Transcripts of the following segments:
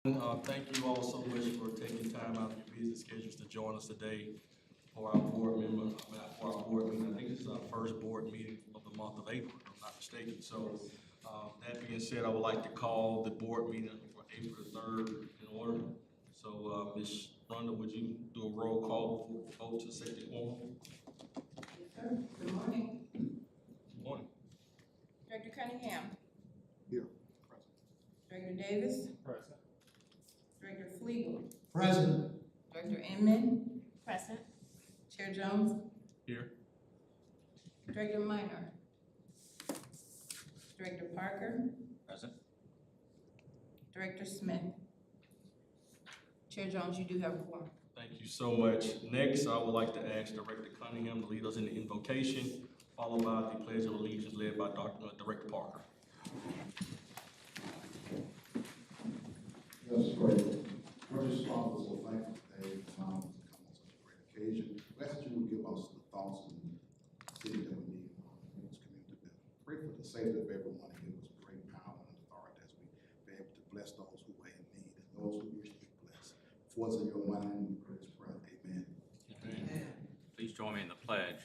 Thank you all so much for taking time out of your busy schedules to join us today for our board member, for our board meeting. I think this is our first board meeting of the month of April, if I'm not mistaken. So, that being said, I would like to call the board meeting for April the 3rd in order. So, Ms. Rhonda, would you do a roll call before we vote to set the quorum? Sir, good morning. Good morning. Director Cunningham. Here. Director Davis. Present. Director Flegel. Present. Director Inman. Present. Chair Jones. Here. Director Minor. Director Parker. Present. Director Smith. Chair Jones, you do have a quorum. Thank you so much. Next, I would like to ask Director Cunningham to lead us in the invocation, followed by the Pledge of Allegiance led by Director Parker. Let us pray. Gracious Father, so thankful today for allowing us to come on such a great occasion. We ask that you would give us the thoughts and city that we need to make this community better. Pray for the safety of everyone and give us great power and authority as we be able to bless those who are in need and those who wish to be blessed. For us in your mind, we pray this prayer. Amen. Amen. Please join me in the pledge.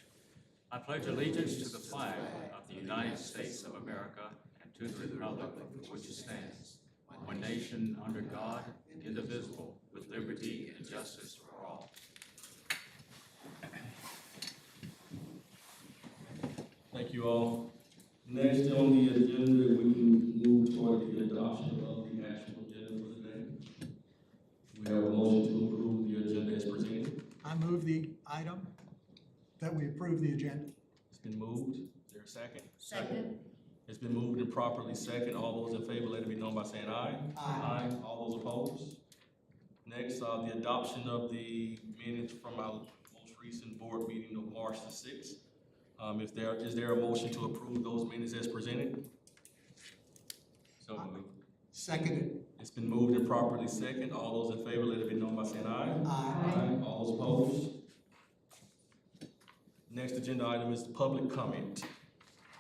I pledge allegiance to the flag of the United States of America and to the republic for which it stands, one nation under God, indivisible, with liberty and justice for all. Thank you all. Next on the agenda, we can move toward the adoption of the actual agenda for the day. We have a motion to approve the agenda as presented. I move the item that we approve the agenda. It's been moved. Is there a second? Second. It's been moved and properly second. All those in favor, let it be known by saying aye. Aye. All those opposed? Next, the adoption of the minutes from our most recent board meeting of March the 6th. Is there a motion to approve those minutes as presented? So moved. Seconded. It's been moved and properly second. All those in favor, let it be known by saying aye. Aye. All those opposed? Next agenda item is public comment.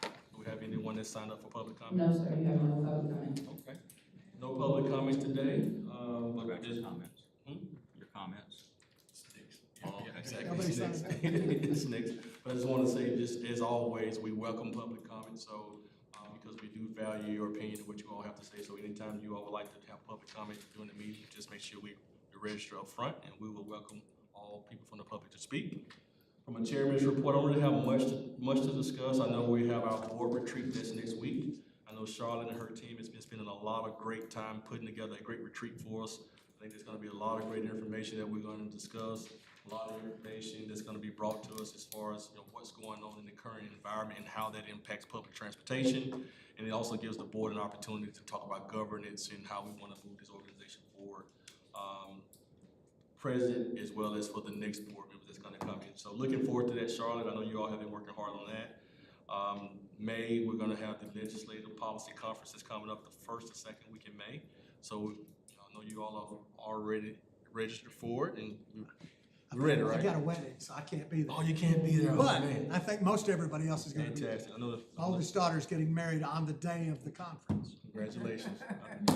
Do we have anyone that signed up for public comment? No, sir, you have no public comment. Okay. No public comment today, What but about just. your comments? Hmm? Your comments? Sticks. Oh, Yeah, okay. exactly. Nobody Sticks. signed It's next. But I just want to say, just as always, we welcome public comment, so, because we do value your opinion and what you all have to say. So anytime you all would like to have public comment during the meeting, just make sure we register up front, and we will welcome all people from the public to speak. From a chairman's report, I don't really have much to discuss. I know we have our board retreat this next week. I know Charlotte and her team has been spending a lot of great time putting together a great retreat for us. I think there's gonna be a lot of great information that we're gonna discuss, a lot of information that's gonna be brought to us as far as, what's going on in the current environment and how that impacts public transportation. And it also gives the board an opportunity to talk about governance and how we wanna move this organization forward. Present as well as for the next board member that's gonna come in. So looking forward to that, Charlotte. I know you all have been working hard on that. May, we're gonna have the legislative policy conference that's coming up the first and second week in May. So I know you all have already registered for it and we're ready, right? I got a wedding, so I can't be there. Oh, you can't be there. Oh, But man. I think most everybody else is gonna be there. Fantastic. I know. My oldest daughter's getting married on the day of the conference. Congratulations.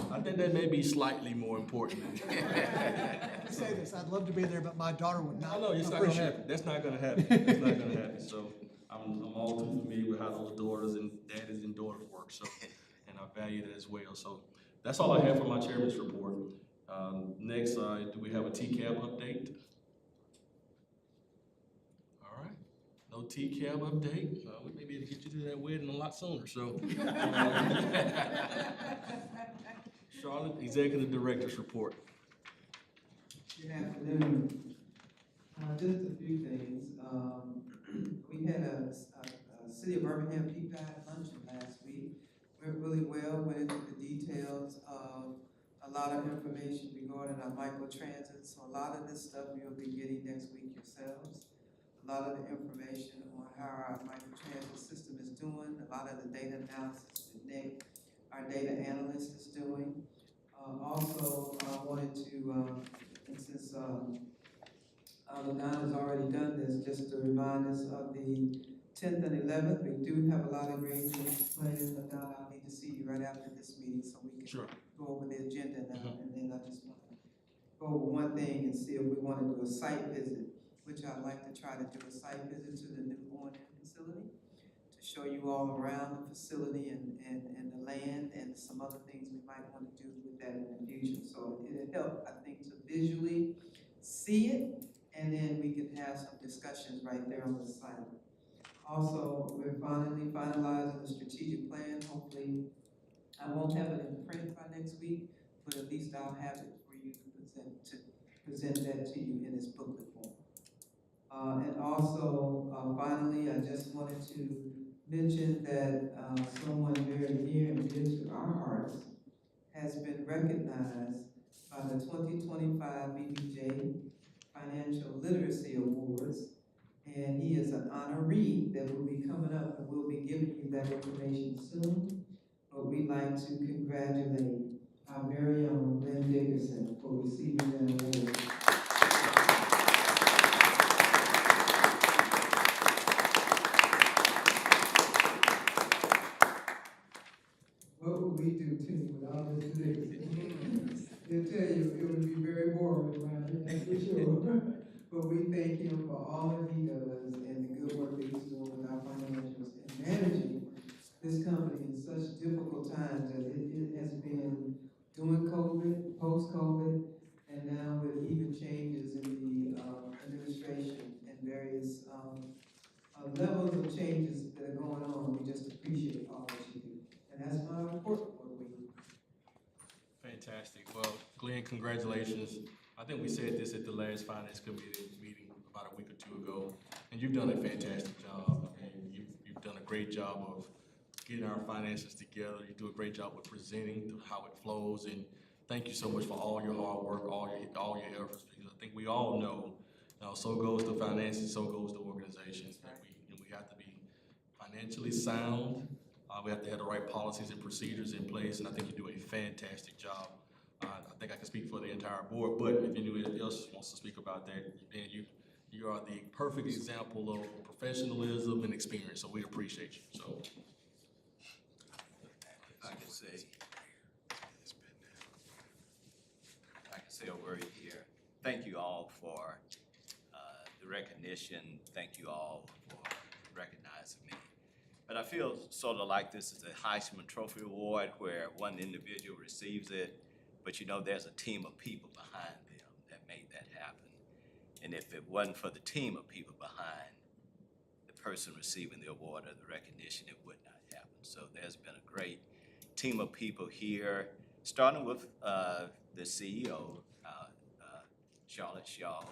I think that may be slightly more important. I say this, I'd love to be there, but my daughter would not No, it's not gonna appreciate happen. it. That's not gonna happen. That's not gonna happen. So I'm all too familiar with how those daughters and daddies and daughters work. So, and I value that as well. So that's all I have for my chairman's report. Next, do we have a TCAB update? All right. No TCAB update. We may be able to get you to that wedding a lot sooner. So, Charlotte, Executive Director's report. Good afternoon. Just a few things. We had a City of Birmingham deep dive luncheon last week. Went really well, went into the details of a lot of information regarding our microtransit. So a lot of this stuff you'll be getting next week yourselves. A lot of the information on how our microtransit system is doing, a lot of the data analysis that Nick, our data analyst, is doing. Also, I wanted to, and since LaDonna's already done this, just to remind us of the 10th and 11th. We do have a lot of great things planned. LaDonna, I need to see you right after this meeting so we can Sure. go over the agenda now, and then I just want to go over one thing and see if we want to do a site visit, which I'd like to try to do a site visit to the new O&M facility to show you all around the facility and the land and some other things we might want to do with that in the future. So it'll help, I think, to visually see it, and then we can have some discussions right there on the site. Also, we're finally finalizing the strategic plan. Hopefully, I won't have it in print by next week, but at least I'll have it for you to present that to you in its booklet form. And also, finally, I just wanted to mention that someone very near and dear to our hearts has been recognized by the 2025 BBJ Financial Literacy Awards, and he is an honoree that will be coming up, and we'll be giving you that information soon. But we'd like to congratulate our very own Glenn Dickerson for receiving that award. What would we do, Timmy, without Mr. Dickerson? They'll tell you it would be very boring around here, that's for sure. But we thank him for all that he does and the good work that he's doing with our financials and managing this company in such difficult times as it has been during COVID, post-COVID, and now with even changes in the administration and various levels of changes that are going on. We just appreciate all that you do. And that's my report for the week. Fantastic. Well, Glenn, congratulations. I think we said this at the last finance committee meeting about a week or two ago, and you've done a fantastic job. And you've done a great job of getting our finances together. You do a great job with presenting how it flows, and thank you so much for all your hard work, all your efforts, because I think we all know, so goes the finances, so goes the organization. That we have to be financially sound. We have to have the right policies and procedures in place, and I think you do a fantastic job. I think I can speak for the entire board, but if anyone else wants to speak about that, then you are the perfect example of professionalism and experience, so we appreciate you. So, I can say a word here. Thank you all for the recognition. Thank you all for recognizing me. But I feel sort of like this is a Heisman Trophy Award where one individual receives it, but there's a team of people behind them that made that happen. And if it wasn't for the team of people behind the person receiving the award or the recognition, it would not happen. So there's been a great team of people here, starting with the CEO, Charlotte Shaw,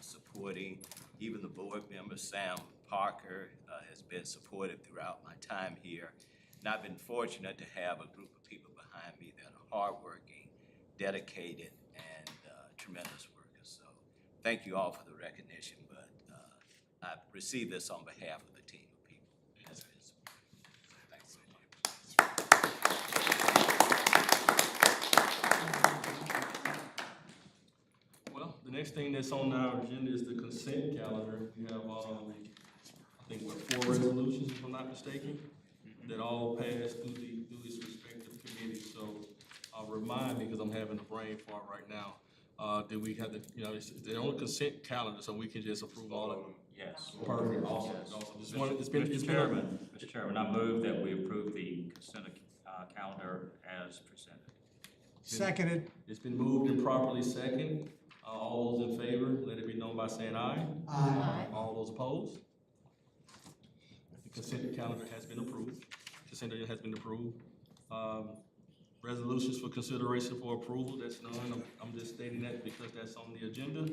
supporting, even the board member, Sam Parker, has been supportive throughout my time here. And I've been fortunate to have a group of people behind me that are hardworking, dedicated, and tremendous workers. So thank you all for the recognition, but I've received this on behalf of the team of people. Thanks so much. well, the next thing that's on our agenda is the consent calendar. We have, I think, 4 resolutions, if I'm not mistaken, that all passed through its respective committees. So remind me, because I'm having a brain fart right now. Did we have they're on the consent calendar, so we can just approve all of them? Yes. Perfect, awesome. Mr. Chairman, I move that we approve the consent calendar as presented. Seconded. It's been moved and properly second. All those in favor, let it be known by saying aye. Aye. All those opposed? The consent calendar has been approved. Consent agenda has been approved. Resolutions for consideration for approval, that's none. I'm just stating that because that's on the agenda.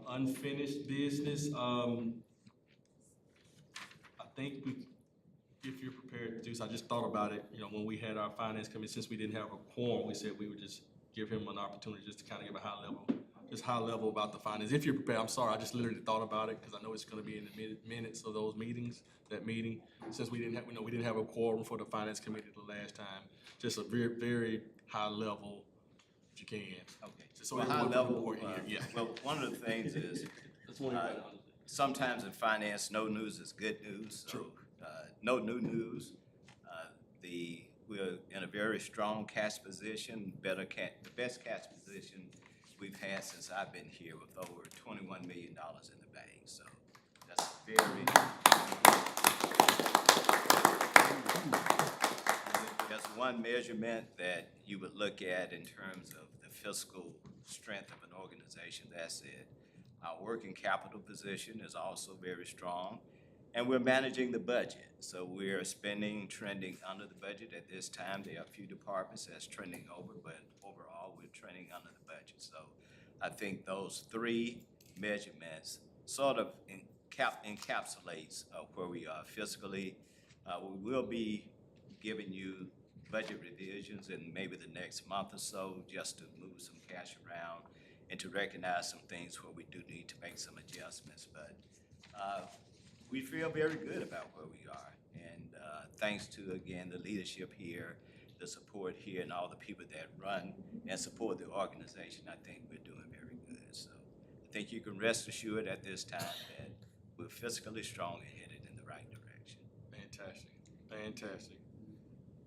Unfinished business, I think if you're prepared to do so, I just thought about it, when we had our finance committee, since we didn't have a quorum, we said we would just give him an opportunity just to kind of give a high level about the finance. If you're prepared, I'm sorry, I just literally thought about it because I know it's going to be in the minutes of those meetings, that meeting. Since we didn't have a quorum for the finance committee the last time, just a very, very high level, if you can. Okay. So Well, everyone high level, report here, yeah. well, one of the things is, That's one of the- sometimes in finance, no news is good news. So, True. no new news. The we're in a very strong cash position, the best cash position we've had since I've been here, with over $21 million in the bank. So that's very. There's one measurement that you would look at in terms of the fiscal strength of an organization. That's it. Our working capital position is also very strong, and we're managing the budget. So we're spending, trending under the budget at this time. There are a few departments that's trending over, but overall, we're trending under the budget. So I think those three measurements sort of encapsulates where we are fiscally. We will be giving you budget revisions in maybe the next month or so, just to move some cash around and to recognize some things where we do need to make some adjustments. But we feel very good about where we are. And thanks to, again, the leadership here, the support here, and all the people that run and support the organization, I think we're doing very good. So I think you can rest assured at this time that we're fiscally strong and headed in the right direction. Fantastic, fantastic.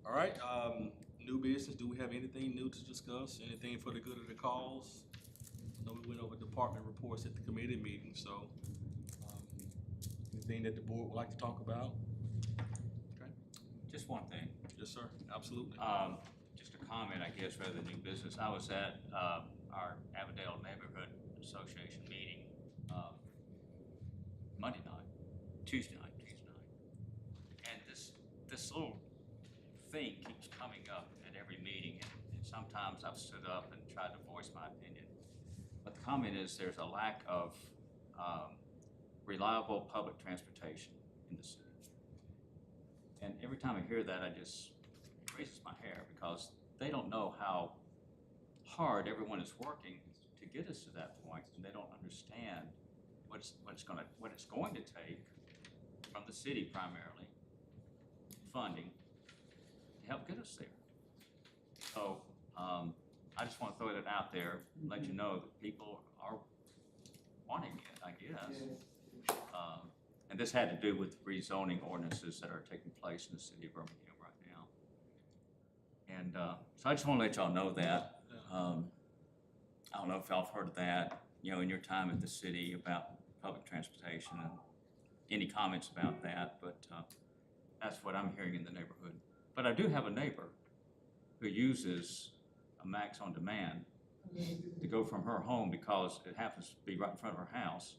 All right, new business, do we have anything new to discuss? Anything for the good of the cause? I know we went over department reports at the committee meeting, so, anything that the board would like to talk about? Okay, Just one thing. yes, sir, absolutely. Just a comment, I guess, rather than new business. I was at our Avondale Neighborhood Association meeting Tuesday night, and this little thing keeps coming up at every meeting, and sometimes I've stood up and tried to voice my opinion. But the comment is there's a lack of reliable public transportation in the city. And every time I hear that, it raises my hair, because they don't know how hard everyone is working to get us to that point, and they don't understand what it's going to take from the city, primarily funding, to help get us there. So I just want to throw that out there, let you know that people are wanting it, I guess. And this had to do with rezoning ordinances that are taking place in the city of Birmingham right now. And so I just want to let y'all know that. I don't know if y'all have heard of that, in your time at the city, about public transportation, and any comments about that, but that's what I'm hearing in the neighborhood. But I do have a neighbor who uses a Max on Demand to go from her home, because it happens to be right in front of her house,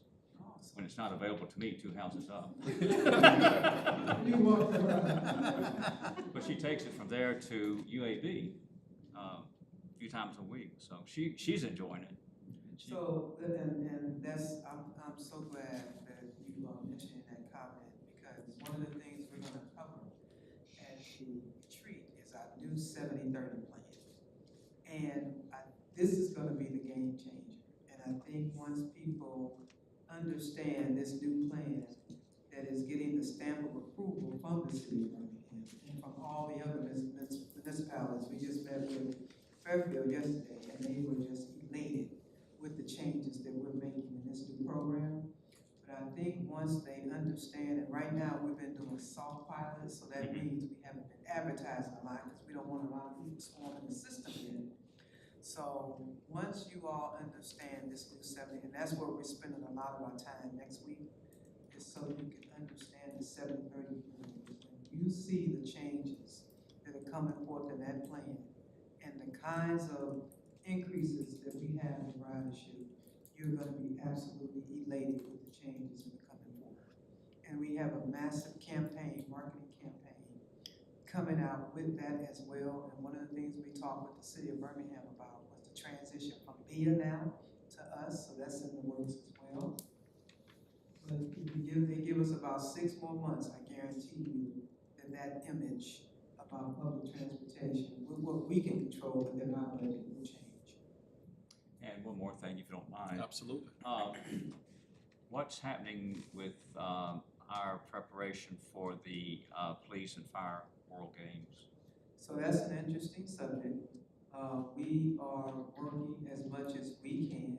when it's not available to me 2 houses up. But she takes it from there to UAB a few times a week, so she's enjoying it. So, and that's, I'm so glad that you mentioned that comment, because one of the things we're gonna cover at the retreat is our new 70-30 plan. And this is gonna be the game changer. And I think once people understand this new plan that is getting the stamp of approval from the city of Birmingham and from all the other municipalities. We just met with Fairfield yesterday, and they were just elated with the changes that we're making in this new program. But I think once they understand, and right now we've been doing soft pilots, so that means we haven't been advertising a lot, because we don't want a lot of people swarming the system yet. So once you all understand this new 70, and that's where we're spending a lot of our time next week, is so you can understand the 70-30 plan. When you see the changes that are coming forth in that plan, and the kinds of increases that we have in ridership, you're gonna be absolutely elated with the changes that are coming forth. And we have a massive campaign, marketing campaign, coming out with that as well. And one of the things we talked with the city of Birmingham about was the transition from BIA now to us, so that's in the works as well. But if they give us about 6 more months, I guarantee you that image about public transportation, with what we can control within our budget, will change. And one more thing, if you don't mind. Absolutely. What's happening with our preparation for the police and fire World Games? So that's an interesting subject. We are working as much as we can.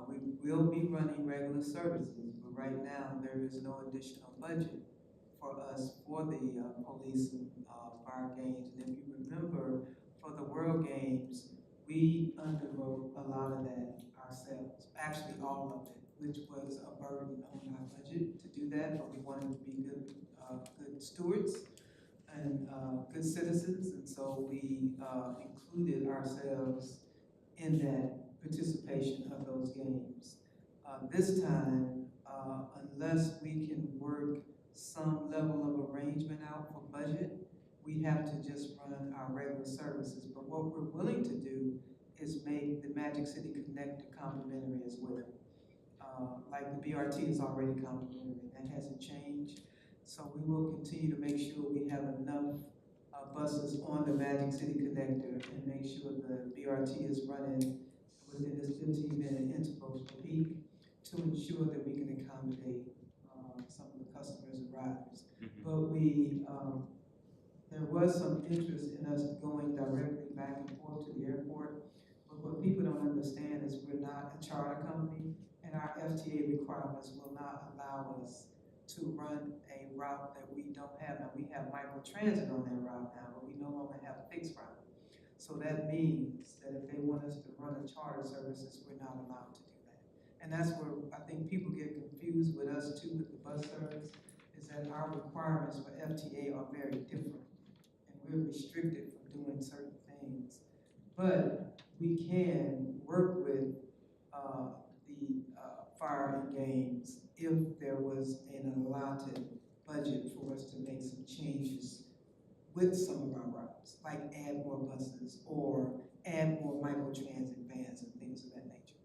We will be running regular services, but right now there is no additional budget for us for the police and fire games. And if you remember, for the World Games, we underwrote a lot of that ourselves, actually all of it, which was a burden on our budget to do that, but we wanted to be good stewards and good citizens, and so we included ourselves in that participation of those games. This time, unless we can work some level of arrangement out for budget, we have to just run our regular services. But what we're willing to do is make the Magic City Connector complimentary as well. Like the BRT is already complimentary, that hasn't changed. So we will continue to make sure we have enough buses on the Magic City Connector and make sure the BRT is running within this 15-minute intervals per peak to ensure that we can accommodate some of the customers and riders. But there was some interest in us going directly back and forth to the airport. But what people don't understand is we're not a charter company, and our FTA requirements will not allow us to run a route that we don't have. Now, we have microtransit on that route now, but we no longer have a fixed route. So that means that if they want us to run a charter services, we're not allowed to do that. And that's where I think people get confused with us too, with the bus service, is that our requirements for FTA are very different. And we're restricted from doing certain things. But we can work with the fire and games if there was an allotted budget for us to make some changes with some of our routes, like add more buses or add more microtransit vans and things of that nature.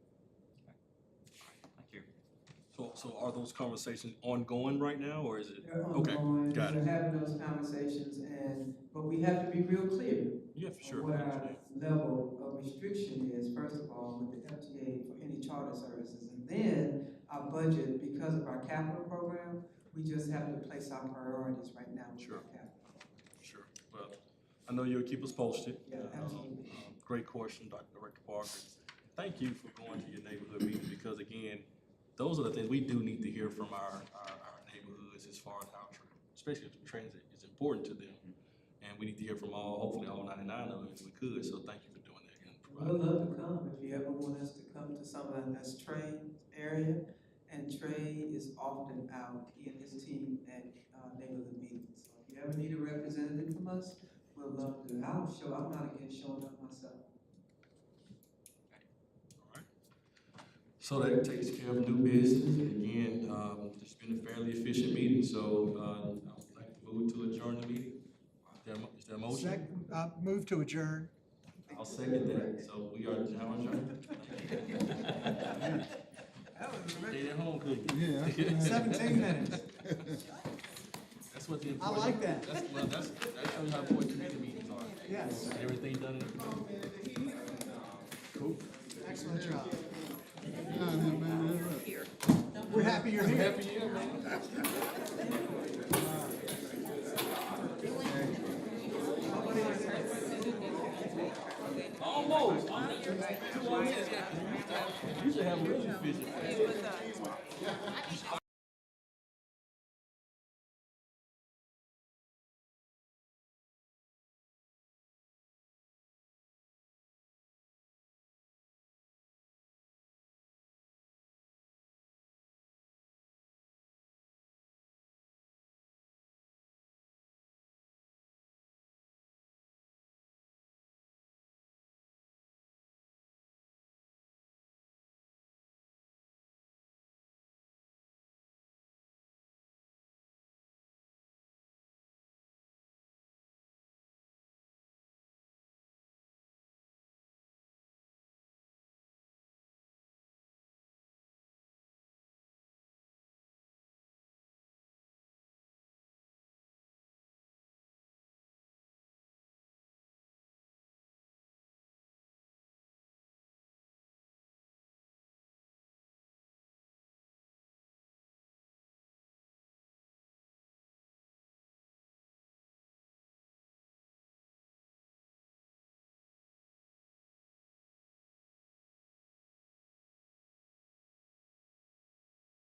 Thank you. So are those conversations ongoing right now, or is it? They're Okay, ongoing, got we're it. having those conversations, but we have to be real clear Yeah, for sure. on what our level of restriction is, first of all, with the FTA for any charter services. And then our budget, because of our capital program, we just have to place our priorities right now with Sure. our capital. Sure. Well, I know you'll keep us posted. Yeah, absolutely. Great question, Director Parker. Thank you for going to your neighborhood meetings, because again, those are the things we do need to hear from our neighborhoods as far as how, especially if transit is important to them. And we need to hear from hopefully all 99 of them if we could, so thank you for doing that. And We'd providing love to come if you ever want us to come to some of that's Trey area. And Trey is often out, he and his team at neighborhood meetings. So if you ever need a representative from us, we'll love to. I'm not against showing up myself. All right. So that takes care of new business. Again, it's been a fairly efficient meeting, so I would like to move to adjourn the meeting. Is there a motion? Move to adjourn. I'll second that, so we are now adjourned. Stay at home, couldn't you? Yeah. 17 minutes. That's what the I important. like that. That shows you how important committee meetings are. Yes. Everything done in a committee. Cool. Excellent job. We're happy you're here. Happy year, man. Almost. 2 more minutes. You should have a really efficient.